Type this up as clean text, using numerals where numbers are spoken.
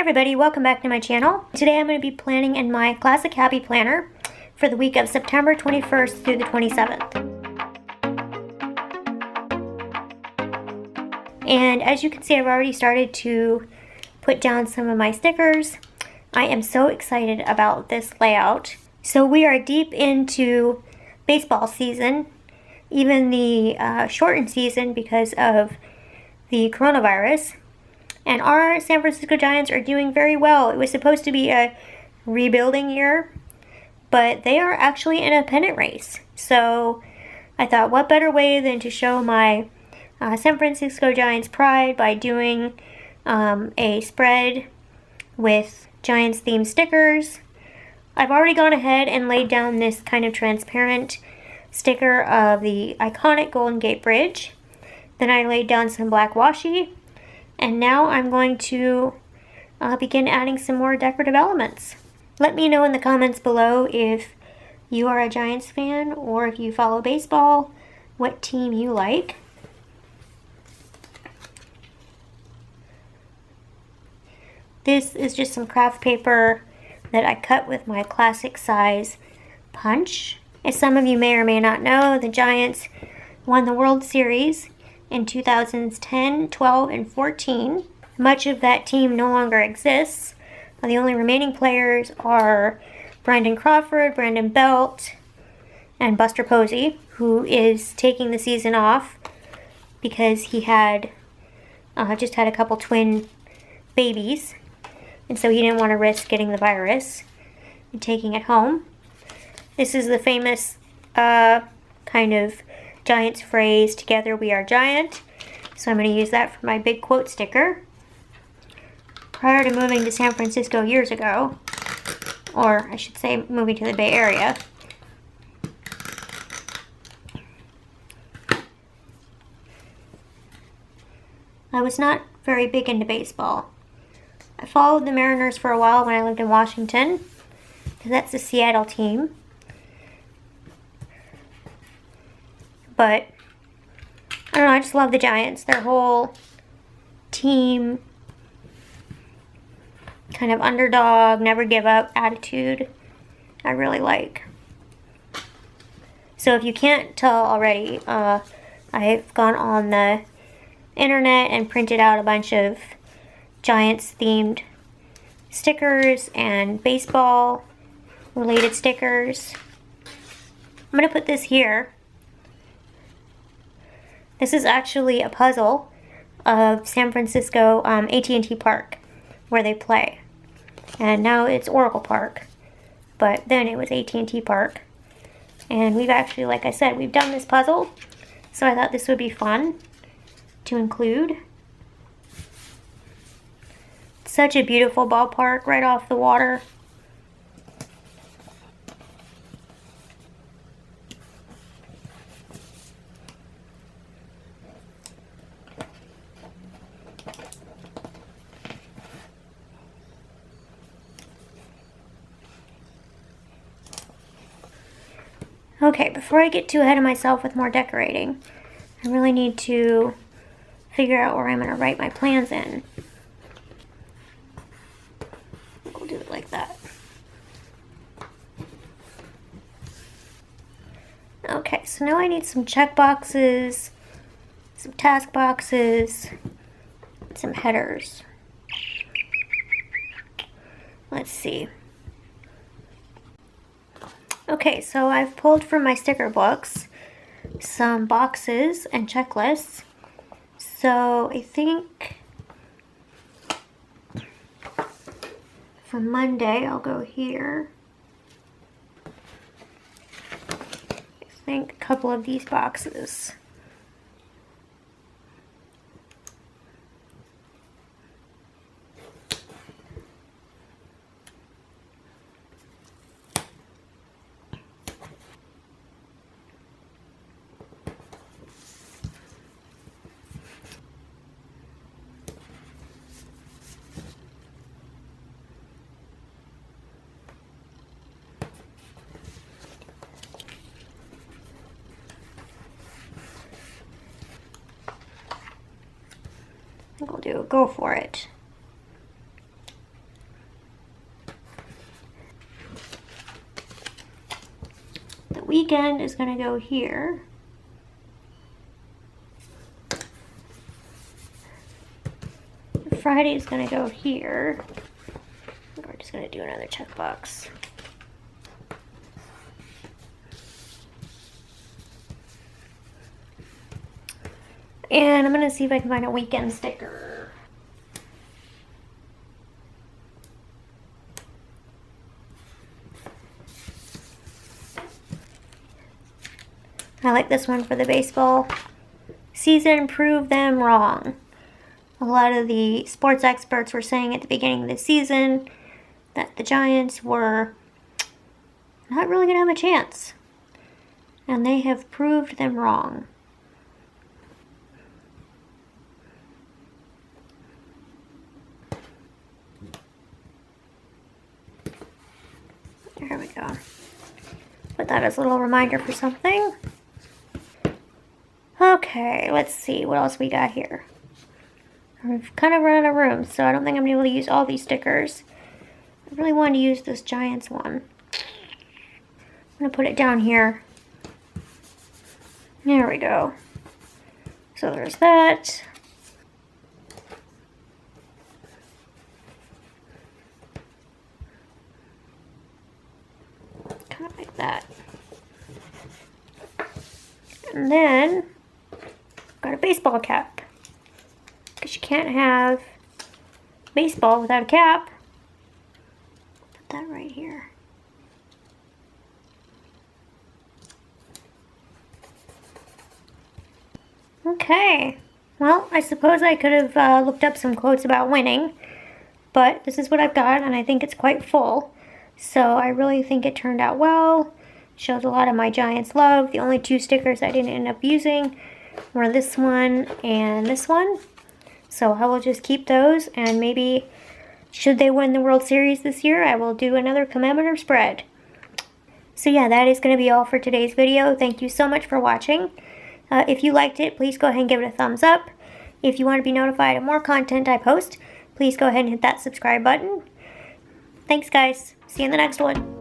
everybody, welcome back to my channel. Today I'm going to be planning in my classic happy planner for the week of September 21st through the 27th. And as you can see, I've already started to put down some of my stickers. I am so excited about this layout. So we are deep into baseball season, even the shortened season because of the coronavirus. And our San Francisco Giants are doing very well. It was supposed to be a rebuilding year, but they are actually in a pennant race. So I thought, what better way than to show my San Francisco Giants pride by doing a spread with Giants themed stickers. I've already gone ahead and laid down this kind of transparent sticker of the iconic Golden Gate Bridge. Then I laid down some black washi. And now I'm going to begin adding some more decorative elements. Let me know in the comments below if you are a Giants fan or if you follow baseball, what team you like. This is just some craft paper that I cut with my classic size punch. As some of you may or may not know, the Giants won the World Series in 2010, 12, and 14. Much of that team no longer exists. The only remaining players are Brandon Crawford, Brandon Belt, and Buster Posey, who is taking the season off because he had just had a couple twin babies, and so he didn't want to risk getting the virus and taking it home. This is the famous kind of Giants phrase, "Together we are giant." So I'm going to use that for my big quote sticker. Prior to moving to San Francisco years ago, or I should say moving to the Bay Area, I was not very big into baseball. I followed the Mariners for a while when I lived in Washington, because that's the Seattle team. But I don't know, I just love the Giants. Their whole team, kind of underdog, never give up attitude, I really like. So if you can't tell already, I've gone on the internet and printed out a bunch of Giants themed stickers and baseball related stickers. I'm going to put this here. This is actually a puzzle of San Francisco AT&T Park where they play. And now it's Oracle Park, but then it was AT&T Park. And we've actually, like I said, we've done this puzzle, so I thought this would be fun to include. It's such a beautiful ballpark right off the water. Okay, before I get too ahead of myself with more decorating, I really need to figure out where I'm going to write my plans in. We'll do it like that. Okay, so now I need some check boxes, some task boxes, some headers. Let's see. Okay, so I've pulled from my sticker books some boxes and checklists. So I think for Monday I'll go here. I think a couple of these boxes. think we'll do a go for it. weekend is going to go here. Friday is going to go here. We're just going to do another checkbox. And I'm going to see if I can find a weekend sticker. I like this one for the baseball season. Prove them wrong. A lot of the sports experts were saying at the beginning of the season that the Giants were not really going to have a chance. And they have proved them wrong. There we go. Put that as a little reminder for something. Okay, let's see what else we got here. We've kind of run out of room, so I don't think I'm going to be able to use all these stickers. I really wanted to use this Giants one. I'm going to put it down here. There we go. So there's that. Kind of like that. And then, got a baseball cap. Because you can't have baseball without a cap. Put that right here. Okay. Well, I suppose I could have looked up some quotes about winning. But this is what I've got, and I think it's quite full. So I really think it turned out well. Shows a lot of my Giants love. The only two stickers I didn't end up using were this one and this one. So I will just keep those, and maybe should they win the World Series this year, I will do another commemorative spread. So yeah, that is going to be all for today's video. Thank you so much for watching. If you liked it, please go ahead and give it a thumbs up. If you want to be notified of more content I post, please go ahead and hit that subscribe button. Thanks guys. See you in the next one.